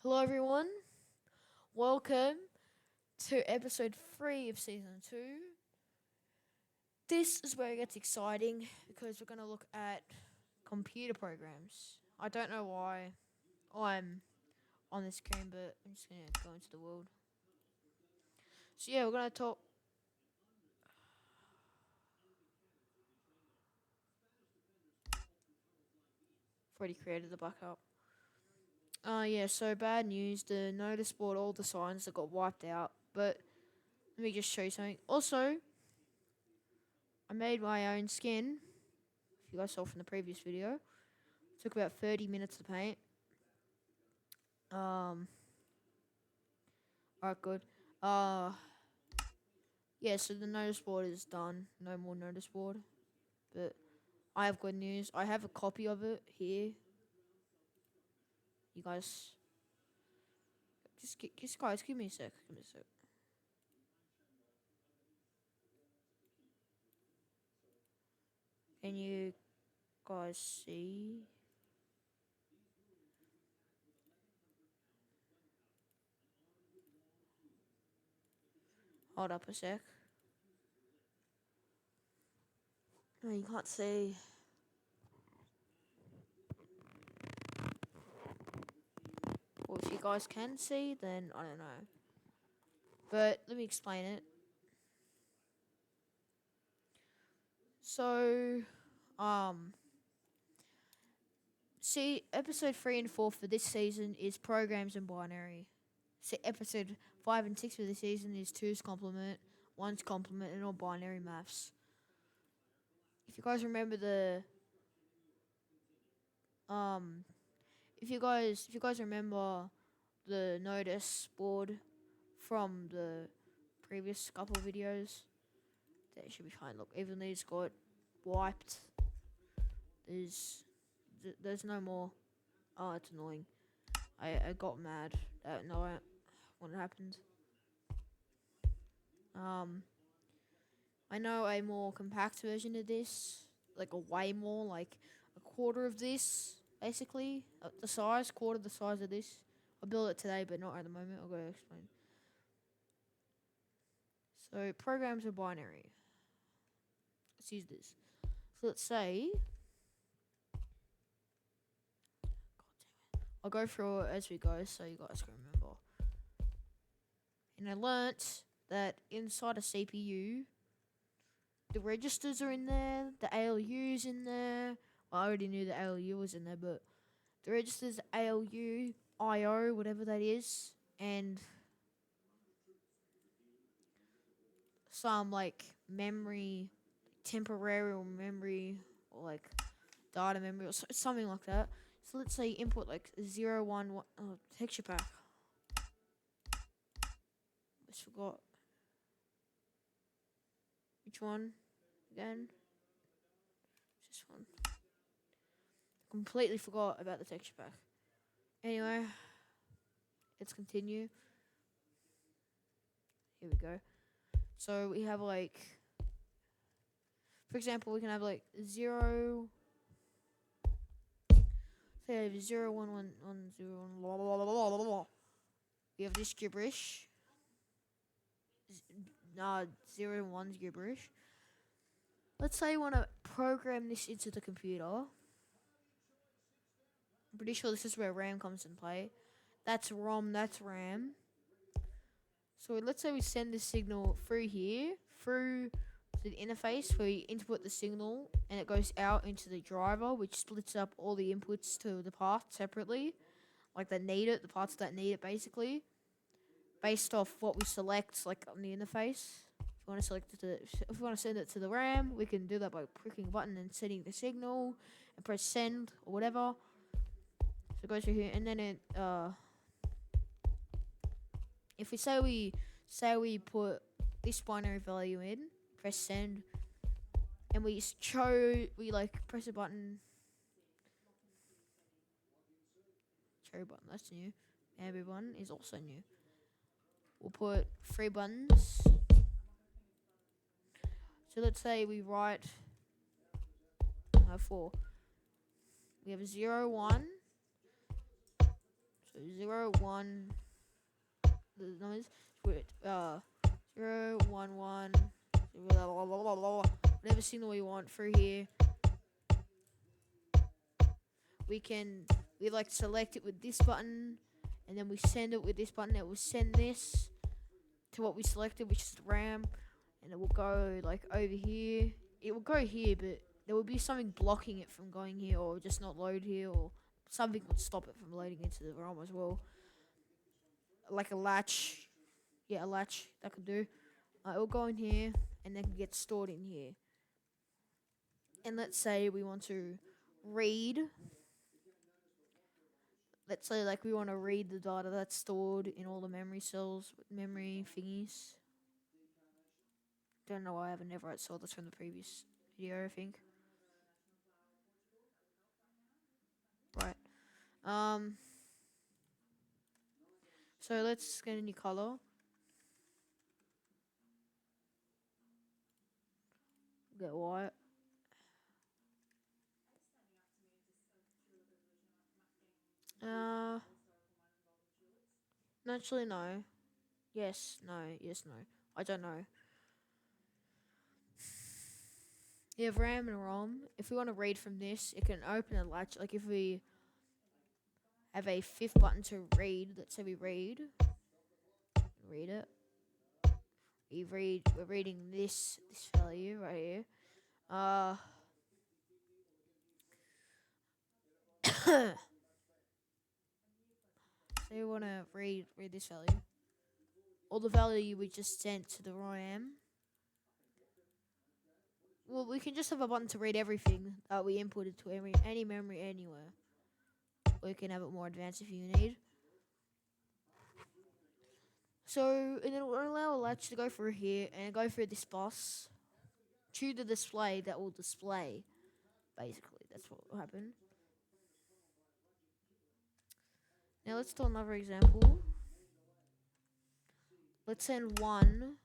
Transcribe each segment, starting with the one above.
Hello, everyone. Welcome to episode 3 of season 2. This is where it gets exciting because we're going to look at computer programs. I don't know why I'm on the screen, but I'm just going to go into the world. So, yeah, we're going to talk. I've already created the backup. Yeah, so bad news. The notice board, all the signs that got wiped out. But let me just show you something. Also, I made my own skin. If you guys saw from the previous video, it took about 30 minutes to paint. Alright, good. Uh, yeah, so the notice board is done. No more notice board. But I have good news. I have a copy of it here. You guys, just guys, give me a sec. Give me a sec. Can you guys see? Hold up a sec. No, you can't see. Or if you guys can see, then I don't know. But let me explain it. So, um, see, episode 3 and 4 for this season is programs and binary. See, episode 5 and 6 for this season is two's complement, one's complement, and all binary maths. If you guys remember um, if you guys remember the notice board from the previous couple of videos, that should be fine. Look, even these got wiped. There's no more. Oh, it's annoying. I got mad at no when it happened. Um, I know a more compact version of this, like a way more, like a quarter of this, basically, the size, quarter the size of this. I'll build it today, but not at the moment. I'll go explain. So programs are binary. Let's use this. So let's say, I'll go through it as we go, so you guys can remember. And I learnt that inside a CPU, the registers are in there, the ALU's in there. Well, I already knew the ALU was in there, but the registers ALU, IO, whatever that is, and some like memory, temporary memory, or like data memory, or something like that. So let's say input like 0, 1, 1 texture pack. I just forgot. Which one? Again? This one. Completely forgot about the texture pack. Anyway, let's continue. Here we go. So we have like, for example, we can have like 0. Say I have 0, 1, 1, 1, 0, 1, blah, blah, blah, blah, blah, blah. We have this gibberish. Nah, 0 and 1's gibberish. Let's say you want to program this into the computer. I'm pretty sure this is where RAM comes in play. That's ROM, that's RAM. So let's say we send this signal through here, through the interface where you input the signal and it goes out into the driver, which splits up all the inputs to the path separately, like that need it, the parts that need it basically, based off what we select like on the interface. If you want to if you want to send it to the RAM, we can do that by pricking a button and setting the signal and press send or whatever. So it goes through here and then it if we say we put this binary value in, press send, and we like press a button. Cherry button, that's new. Every button is also new. We'll put 3 buttons. So let's say we write 4. We have 0, 1. So 0, 1, the numbers with 0, 1, 1, blah, blah, blah, blah, blah, whatever signal we want through here. We like select it with this button, and then we send it with this button. It will send this to what we selected, which is the RAM, and it will go like over here. It will go here, but there will be something blocking it from going here, or just not load here, or something would stop it from loading into the ROM as well. Like a latch, yeah, a latch that could do. It will go in here, and then get stored in here. And let's say we want to read. Let's say like we want to read the data that's stored in all the memory cells, memory thingies. Don't know why I have a never write cell. That's from the previous video, I think. Right. So let's get a new color. Get white. Naturally no. Yes, no, yes, no. I don't know. You have RAM and ROM. If we want to read from this, it can open a latch. Like if we have a fifth button to read, let's say we read it. We're reading this value right here. So we want to read this value. Or the value we just sent to the RAM. Well, we can just have a button to read everything that we inputted to any memory anywhere. Or you can have it more advanced if you need. So, and then we'll allow a latch to go through here and go through this bus to the display that will display. Basically, that's what will happen. Now let's do another example. Let's send 1.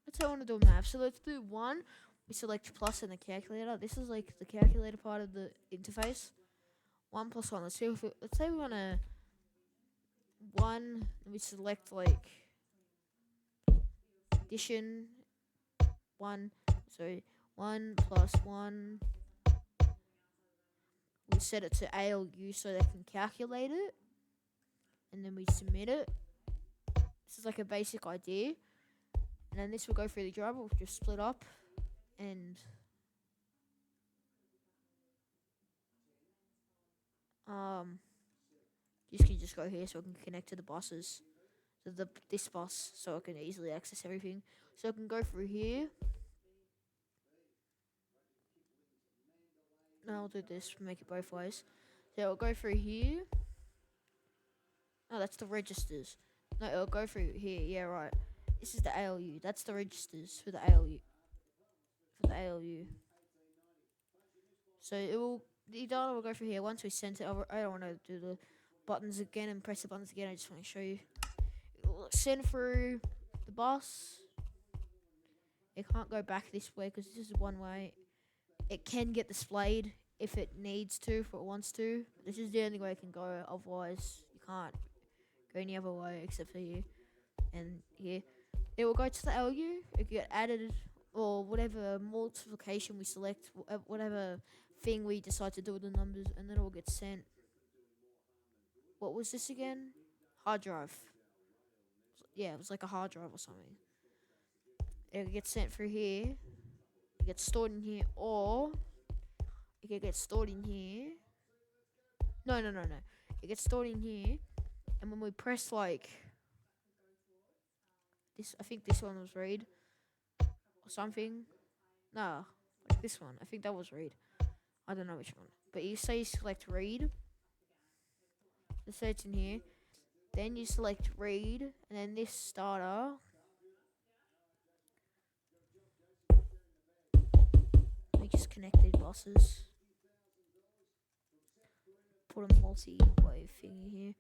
Let's say I want to do a math. So let's do 1. We select plus in the calculator. This is like the calculator part of the interface. 1 plus 1. Let's say we want to 1. And we select like addition. 1. So 1 plus 1. We set it to ALU so they can calculate it. And then we submit it. This is like a basic idea. And then this will go through the driver. We'll just split up. And this can just go here so I can connect to the buses. So this bus so I can easily access everything. So I can go through here. Now I'll do this, make it both ways. So it'll go through here. Oh, that's the registers. No, it'll go through here. Yeah, right. This is the ALU. That's the registers for the ALU. So the data will go through here. Once we send it over, I don't want to do the buttons again and press the buttons again. I just want to show you. It'll send through the bus. It can't go back this way because this is one way. It can get displayed if it needs to, if it wants to. This is the only way it can go. Otherwise, you can't go any other way except for here and here. It will go to the LU. It will get added, or whatever multiplication we select, whatever thing we decide to do with the numbers, and then it will get sent. What was this again? Hard drive. Yeah, it was like a hard drive or something. It gets sent through here. It gets stored in here, or it can get stored in here. No. It gets stored in here, and when we press like this, I think this one was read or something. No, like this one. I think that was read. I don't know which one. But you say you select read. Let's say it's in here. Then you select read, and then this starter. We just connect these buses. Put a multi-wave thingy here.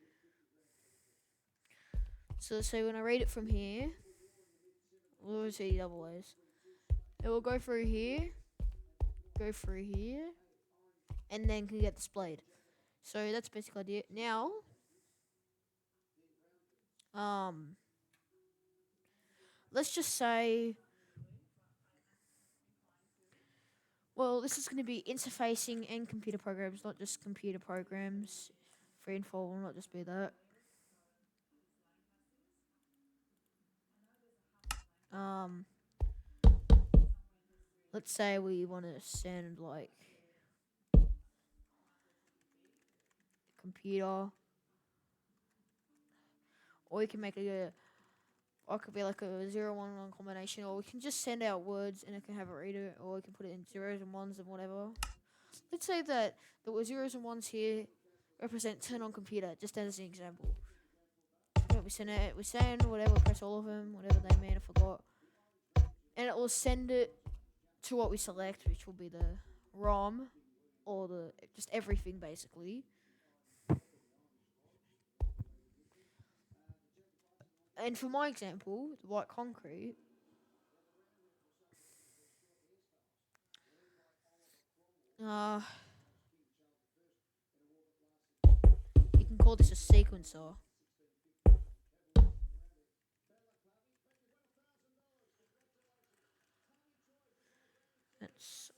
So when I read it from here, we'll see double waves. It will go through here, and then can get displayed. So that's basically idea. Now, Um, let's just say, well, this is going to be interfacing and computer programs, not just computer programs. Free and fall will not just be that. Um, let's say we want to send like computer, or we can make a, or it could be like a 0 1 1 combination, or we can just send out words and it can have a reader, or we can put it in zeros and ones and whatever. Let's say that the zeros and ones here represent turn on computer, just as an example. We send it, we send whatever, press all of them, whatever they mean, I forgot, and it will send it to what we select, which will be the ROM or the just everything basically. And for my example, the white concrete, uh, you can call this a sequencer. That's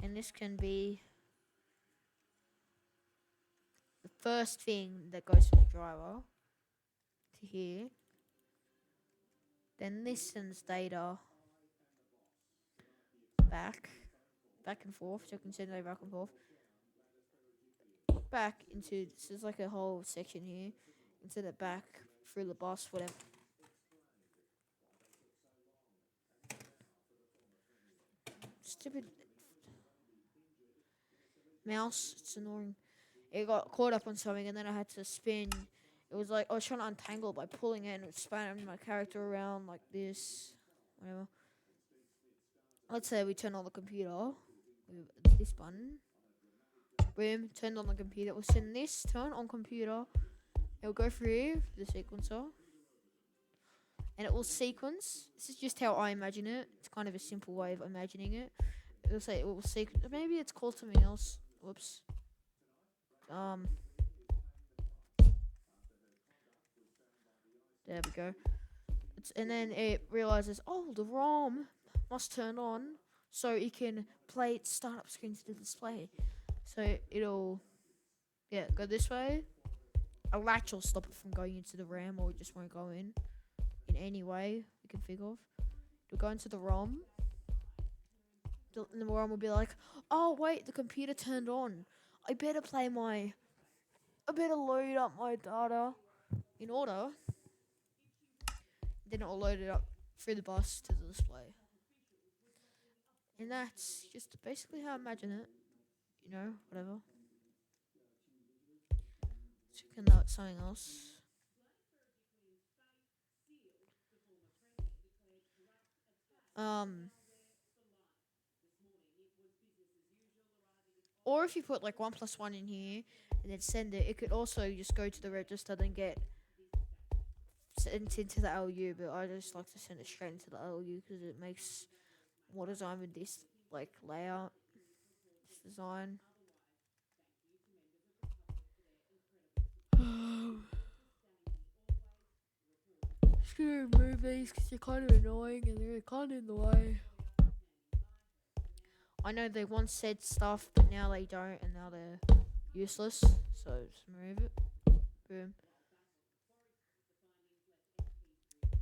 and this can be the first thing that goes from the driver to here. Then this sends data back, back and forth, so I can send it back and forth, back into. So there's like a whole section here, and send it back through the bus, whatever. Stupid mouse, it's annoying. It got caught up on something, and then I had to spin. It was like I was trying to untangle it by pulling it, and it spun my character around like this, whatever. Let's say we turn on the computer with this button. Boom, turned on the computer. We'll send this turn on computer. It will go through the sequencer, and it will sequence. This is just how I imagine it. It's kind of a simple way of imagining it. It'll say it will sequence. Maybe it's called something else. Whoops. Um. There we go. And then it realizes, oh, the ROM must turn on so it can play its startup screen to the display. So it'll, yeah, go this way. A latch will stop it from going into the RAM, or it just won't go in any way we can think of. It'll go into the ROM. And the ROM will be like, oh, wait, the computer turned on. I better load up my data in order. Then it'll load it up through the bus to the display. And that's just basically how I imagine it. Whatever. Checking out something else. Um, or if you put like 1 plus 1 in here and then send it, it could also just go to the register and get sent into the LU. But I just like to send it straight into the LU because it makes more design with this like layout, this design. Just gonna remove these because they're kind of annoying and they're kind of in the way. I know they once said stuff, but now they don't, and now they're useless. So just remove it. Boom.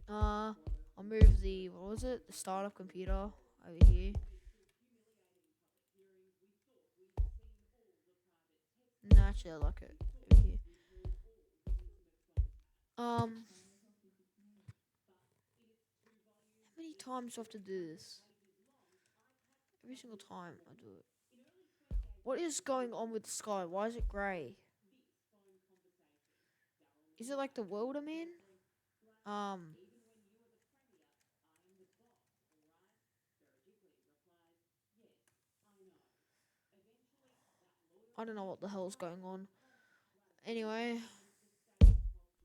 I'll move the what was it? The startup computer over here. No, actually, I like it over here. How many times do I have to do this? Every single time I do it. What is going on with the sky? Why is it grey? Is it like the Wilderman? Um, I don't know what the hell's going on. Anyway,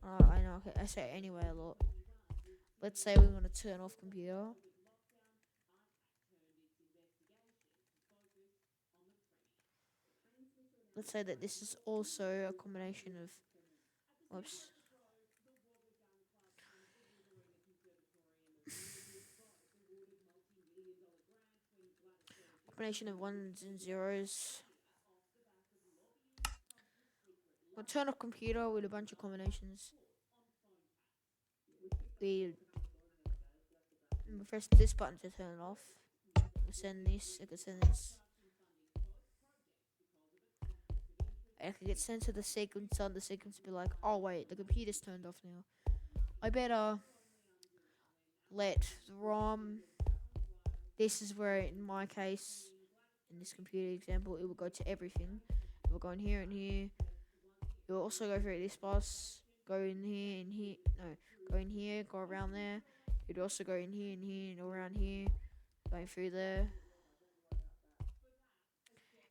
I know. Okay, I say anyway a lot. Let's say we want to turn off computer. Let's say that this is also a combination of. Whoops. combination of ones and zeros. I'll turn off computer with a bunch of combinations. We press this button to turn it off. I send this. I can send this. I can get sent to the sequence on the sequence. Be like, oh wait, the computer's turned off now. I better let the ROM. This is where, in my case, in this computer example, it will go to everything. It will go in here and here. It will also go through this bus. Go in here and here. No, go in here. Go around there. It will also go in here and here and around here. Going through there.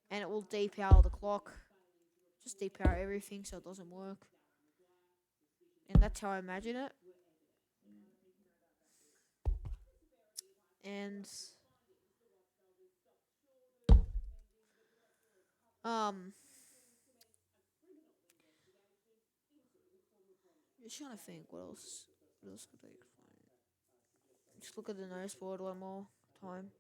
And it will depower the clock. Just depower everything so it doesn't work. And that's how I imagine it. And just trying to think what else could I find. Just look at the notice board one more time.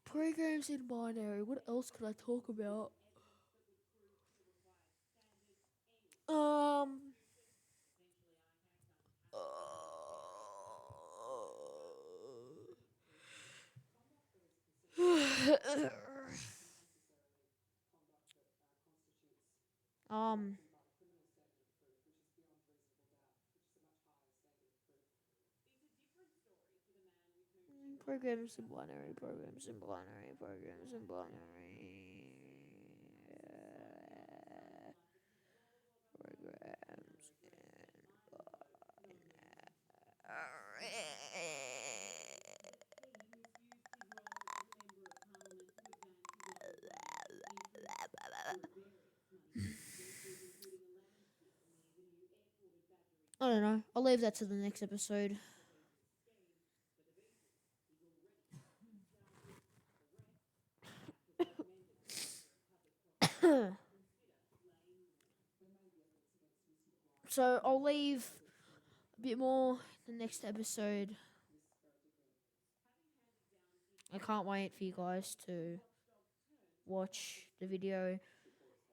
Programs in binary. What else could I talk about? Um. um. Programs in binary. Programs in binary. Programs in binary. Programs in I don't know. I'll leave that to the next episode. So I'll leave a bit more the next episode. I can't wait for you guys to watch the video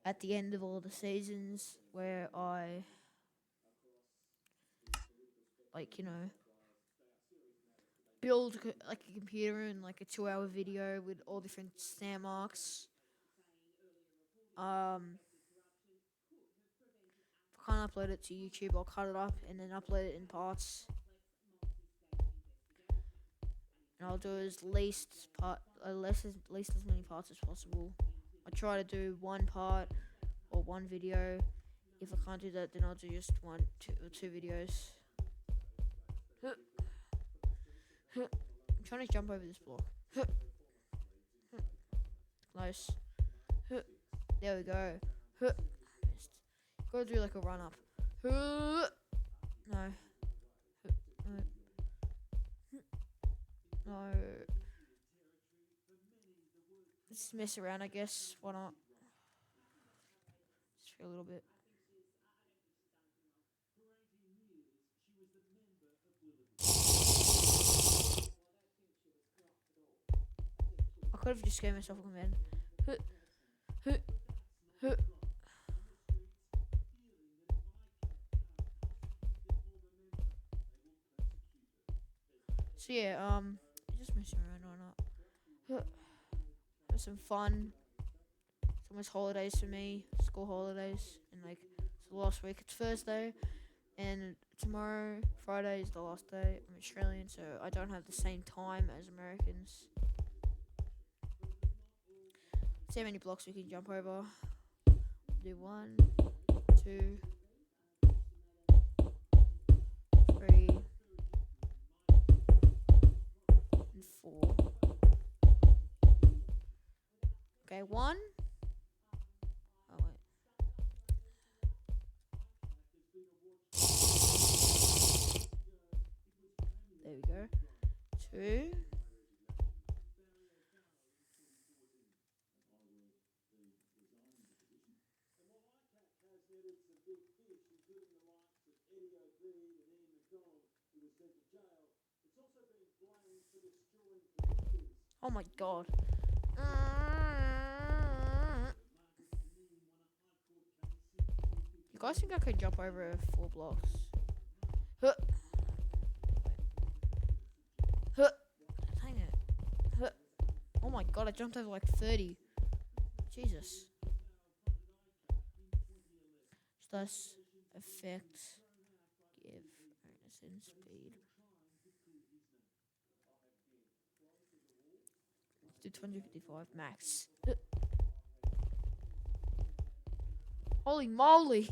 at the end of all the seasons where I, like, build like a computer and like a 2 hour video with all different stamp marks. If I can't upload it to YouTube, I'll cut it up and then upload it in parts. And I'll do as least as many parts as possible. I try to do one part or one video. If I can't do that, then I'll do just two videos. I'm trying to jump over this block. Close. There we go. Missed. Gotta do like a run up. No. No. Let's mess around, I guess. Why not? Just for a little bit. I could have just gave myself a command. So yeah, just messing around, why not? Have some fun. It's almost holidays for me, school holidays, and like it's the last week. It's Thursday, and tomorrow, Friday, is the last day. I'm Australian, so I don't have the same time as Americans. See how many blocks we can jump over. Do 1, 2, 3, and 4. Okay, 1. Oh wait. There we go. 2. Oh my god. You guys think I could jump over 4 blocks? Huh, huh. Dang it. Huh. Oh my god, I jumped over like 30. Jesus. Thus, effect, give, bonus and speed. Let's do 255 max. Holy moly!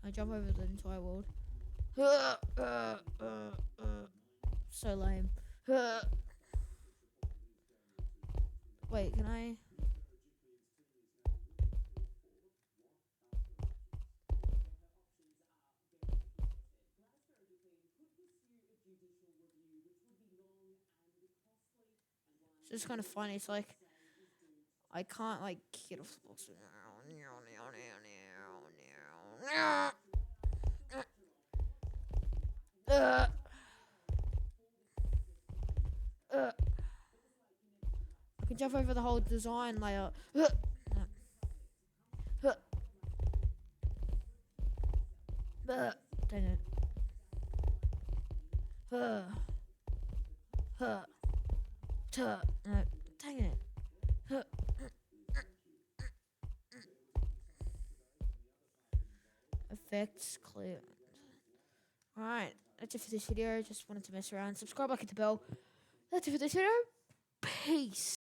I jump over the entire world. So lame. Wait, can I? It's just kind of funny. It's like I can't like get off the box. Uh, uh. I can jump over the whole design layer. Dang it. No, dang it. Effects clear. Alright, that's it for this video. Just wanted to mess around. Subscribe, like, hit the bell. That's it for this video. Peace.